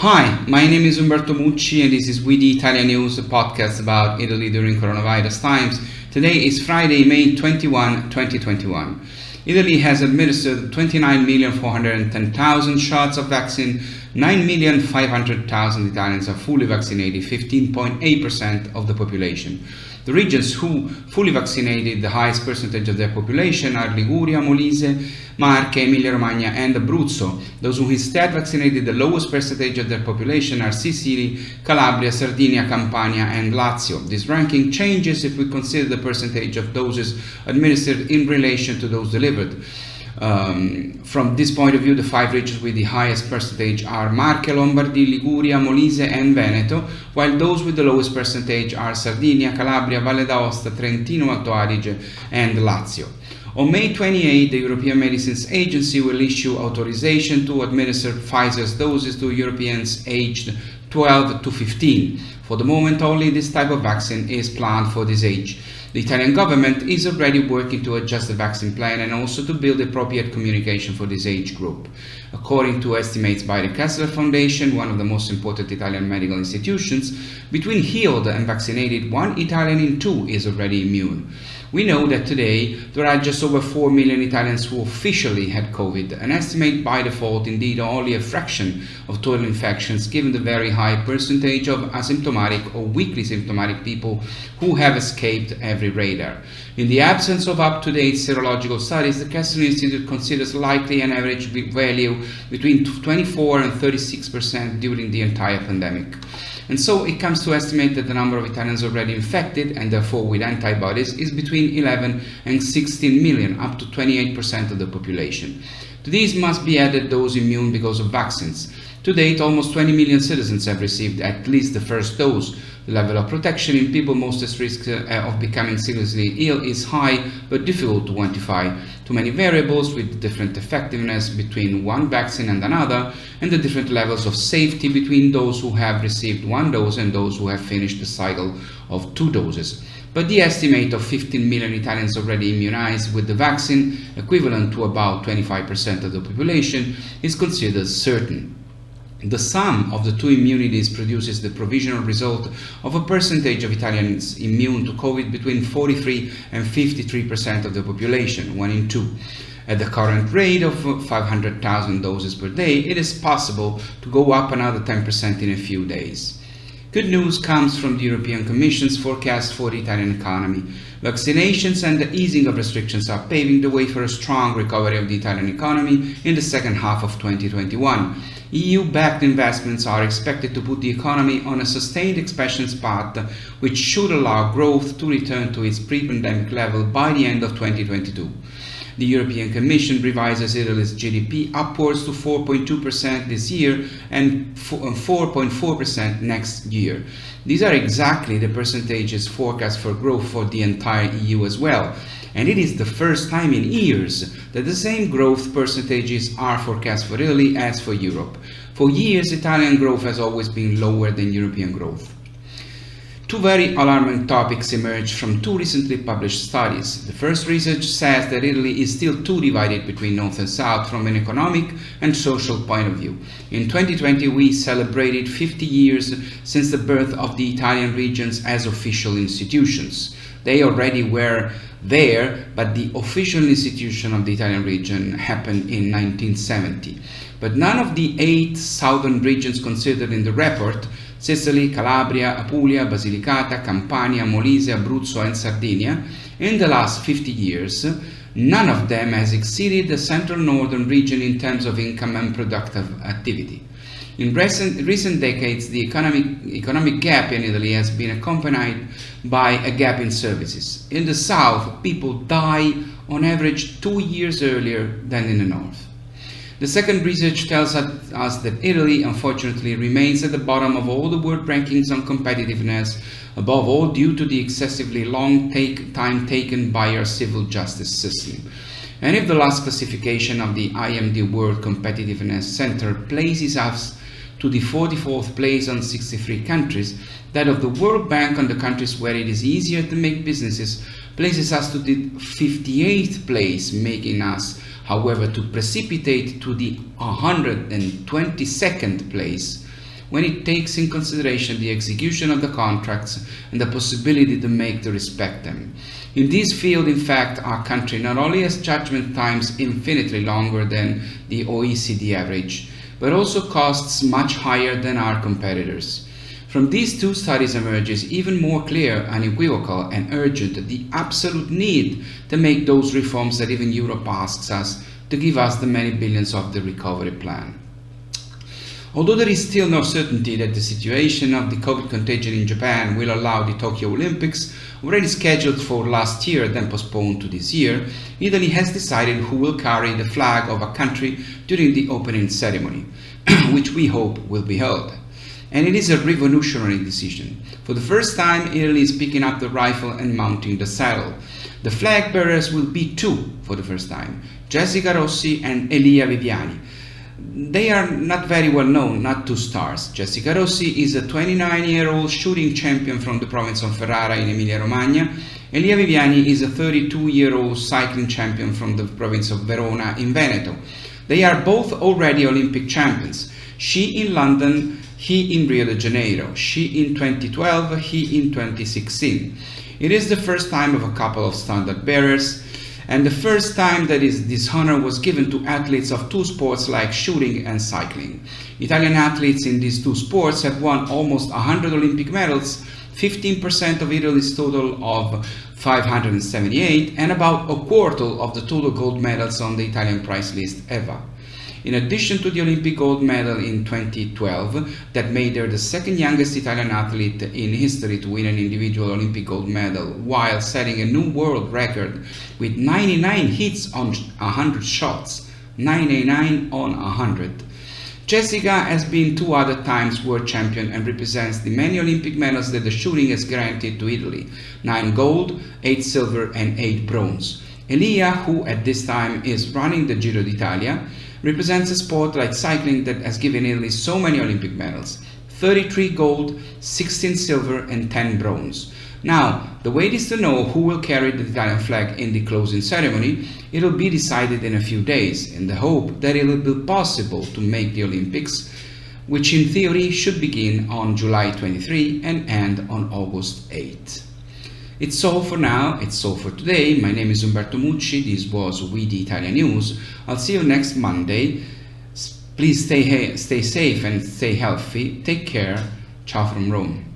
Hi, my name is Umberto Mucci and this is We the ItaliaNews, a podcast about Italy during coronavirus times. Today is Friday, May 21, 2021. Italy has administered 29,410,000 shots of vaccine. 9,500,000 Italians are fully vaccinated, 15.8% of the population. The regions who fully vaccinated the highest percentage of their population are Liguria, Molise, Marche, Emilia-Romagna and Abruzzo. Those who instead vaccinated the lowest percentage of their population are Sicily, Calabria, Sardinia, Campania and Lazio. This ranking changes if we consider the percentage of doses administered in relation to those delivered. From this point of view, the five regions with the highest percentage are Marche, Lombardy, Liguria, Molise and Veneto, while those with the lowest percentage are Sardinia, Calabria, Valle d'Aosta, Trentino, Alto Adige and Lazio. On May 28, the European Medicines Agency will issue authorization to administer Pfizer's doses to Europeans aged 12 to 15. For the moment, only this type of vaccine is planned for this age. The Italian government is already working to adjust the vaccine plan and also to build appropriate communication for this age group. According to estimates by the Kessler Foundation, one of the most important Italian medical institutions, between healed and vaccinated, 1 Italian in 2 is already immune. We know that today there are just over 4 million Italians who officially had COVID, an estimate by default, indeed only a fraction of total infections given the very high percentage of asymptomatic or weakly symptomatic people who have escaped every radar. In the absence of up-to-date serological studies, the Kessler Institute considers likely an average value between 24 and 36% during the entire pandemic. And so it comes to estimate that the number of Italians already infected, and therefore with antibodies, is between 11 and 16 million, up to 28% of the population. To these must be added those immune because of vaccines. To date, almost 20 million citizens have received at least the first dose. The level of protection in people most at risk of becoming seriously ill is high, but difficult to quantify. Too many variables with different effectiveness between one vaccine and another, and the different levels of safety between those who have received one dose and those who have finished the cycle of 2 doses. But the estimate of 15 million Italians already immunized with the vaccine, equivalent to about 25% of the population, is considered certain. The sum of the two immunities produces the provisional result of a percentage of Italians immune to COVID between 43 and 53% of the population, 1 in 2. At the current rate of 500,000 doses per day, it is possible to go up another 10% in a few days. Good news comes from the European Commission's forecast for the Italian economy. Vaccinations and the easing of restrictions are paving the way for a strong recovery of the Italian economy in the second half of 2021. EU-backed investments are expected to put the economy on a sustained expansion path, which should allow growth to return to its pre-pandemic level by the end of 2022. The European Commission revises Italy's GDP upwards to 4.2% this year and 4.4% next year. These are exactly the percentages forecast for growth for the entire EU as well. And it is the first time in years that the same growth percentages are forecast for Italy as for Europe. For years, Italian growth has always been lower than European growth. Two very alarming topics emerged from 2 recently published studies. The first research says that Italy is still too divided between North and South from an economic and social point of view. In 2020, we celebrated 50 years since the birth of the Italian regions as official institutions. They already were there, but the official institution of the Italian region happened in 1970. But none of the 8 southern regions considered in the report, Sicily, Calabria, Apulia, Basilicata, Campania, Molise, Abruzzo and Sardinia, in the last 50 years, none of them has exceeded the central northern region in terms of income and productive activity. In recent decades, the economic gap in Italy has been accompanied by a gap in services. In the south, people die on average 2 years earlier than in the north. The second research tells us that Italy, unfortunately, remains at the bottom of all the world rankings on competitiveness, above all due to the excessively long time taken by our civil justice system. And if the last classification of the IMD World Competitiveness Center places us to the 44th place on 63 countries, that of the World Bank on the countries where it is easier to make businesses places us to the 58th place, making us, however, to precipitate to the 122nd place. when it takes in consideration the execution of the contracts and the possibility to make to respect them. In this field, in fact, our country not only has judgment times infinitely longer than the OECD average, but also costs much higher than our competitors. From these two studies emerges even more clear, unequivocal, and urgent the absolute need to make those reforms that even Europe asks us to give us the many billions of the recovery plan. Although there is still no certainty that the situation of the COVID contagion in Japan will allow the Tokyo Olympics, already scheduled for last year then postponed to this year, Italy has decided who will carry the flag of a country during the opening ceremony, which we hope will be held. And it is a revolutionary decision. For the first time, Italy is picking up the rifle and mounting the saddle. The flag bearers will be two for the first time, Jessica Rossi and Elia Viviani. They are not very well known, not two stars. Jessica Rossi is a 29-year-old shooting champion from the province of Ferrara in Emilia-Romagna. Elia Viviani is a 32-year-old cycling champion from the province of Verona in Veneto. They are both already Olympic champions. She in London, he in Rio de Janeiro. She in 2012, he in 2016. It is the first time of a couple of standard bearers, and the first time that this honor was given to athletes of two sports like shooting and cycling. Italian athletes in these two sports have won almost 100 Olympic medals, 15% of Italy's total of 578, and about a quarter of the total gold medals on the Italian prize list ever. In addition to the Olympic gold medal in 2012, that made her the second youngest Italian athlete in history to win an individual Olympic gold medal, while setting a new world record with 99 hits on 100 shots, 99 on 100. Jessica has been two other times world champion and represents the many Olympic medals that the shooting has granted to Italy, 9 gold, 8 silver and 8 bronze. Elia, who at this time is running the Giro d'Italia, represents a sport like cycling that has given Italy so many Olympic medals, 33 gold, 16 silver and 10 bronze. Now, the wait is to know who will carry the Italian flag in the closing ceremony. It will be decided in a few days, in the hope that it will be possible to make the Olympics, which in theory should begin on July 23 and end on August 8. It's all for now, it's all for today. My name is Umberto Mucci, this was We the ItaliaNews. I'll see you next Monday. Please stay safe and stay healthy. Take care. Ciao from Rome.